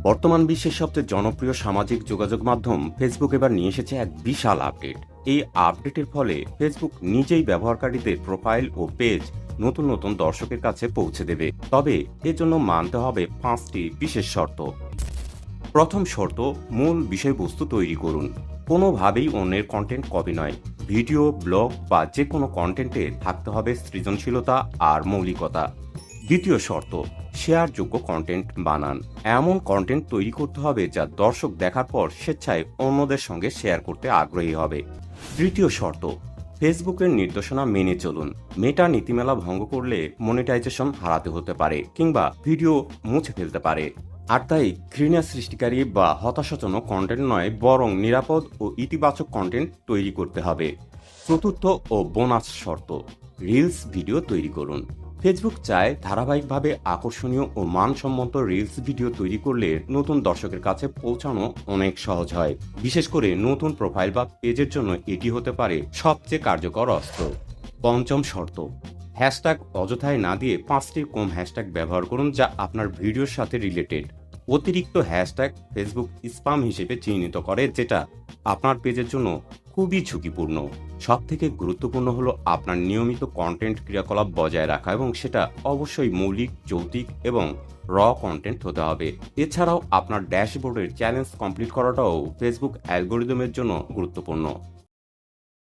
বর্তমান বিশ্বের সবচেয়ে জনপ্রিয় সামাজিক যোগাযোগ মাধ্যম ফেসবুক এবার নিয়ে এসেছে এক বিশাল আপডেট। এই আপডেটের ফলে ফেসবুক নিজেই ব্যবহারকারীদের প্রোফাইল ও পেজ নতুন নতুন দর্শকের কাছে পৌঁছে দেবে। তবে এর জন্য মানতে হবে 5টি বিশেষ শর্ত। প্রথম শর্ত, মূল বিষয়বস্তু তৈরি করুন। কোনোভাবেই অন্যের কন্টেন্ট কপি নয়। ভিডিও, ব্লগ বা যে কোনো কন্টেন্টে থাকতে হবে সৃজনশীলতা আর মৌলিকতা। দ্বিতীয় শর্ত, শেয়ারযোগ্য কন্টেন্ট বানান। এমন কন্টেন্ট তৈরি করতে হবে যা দর্শক দেখার পর স্বেচ্ছায় অন্যদের সঙ্গে শেয়ার করতে আগ্রহী হবে। তৃতীয় শর্ত, ফেসবুকের নির্দেশনা মেনে চলুন। মেটা নীতিমালা ভঙ্গ করলে মনিটাইজেশন হারাতে হতে পারে কিংবা ভিডিও মুছে ফেলতে পারে। আর তাই ঘৃণা সৃষ্টিকারী বা হতাশাজনক কন্টেন্ট নয়, বরং নিরাপদ ও ইতিবাচক কন্টেন্ট তৈরি করতে হবে। চতুর্থ ও বোনাস শর্ত, রিলস ভিডিও তৈরি করুন। ফেসবুক চায় ধারাবাহিকভাবে আকর্ষণীয় ও মানসম্মত রিলস ভিডিও তৈরি করলে নতুন দর্শকের কাছে পৌঁছানো অনেক সহজ হয়। বিশেষ করে নতুন প্রোফাইল বা পেজের জন্য এটি হতে পারে সবচেয়ে কার্যকর অস্ত্র। পঞ্চম শর্ত, হ্যাশট্যাগ অযথায় না দিয়ে 5টির কম হ্যাশট্যাগ ব্যবহার করুন যা আপনার ভিডিওর সাথে রিলেটেড। অতিরিক্ত হ্যাশট্যাগ ফেসবুক স্প্যাম হিসেবে চিহ্নিত করে, যেটা আপনার পেজের জন্য খুবই ঝুঁকিপূর্ণ। সবথেকে গুরুত্বপূর্ণ হলো আপনার নিয়মিত কন্টেন্ট ক্রিয়াকলাপ বজায় রাখা, এবং সেটা অবশ্যই মৌলিক, যৌক্তিক এবং কন্টেন্ট হতে হবে। এছাড়াও আপনার ড্যাশবোর্ডের চ্যালেঞ্জ কমপ্লিট করাটাও ফেসবুক অ্যালগোরিদমের জন্য গুরুত্বপূর্ণ।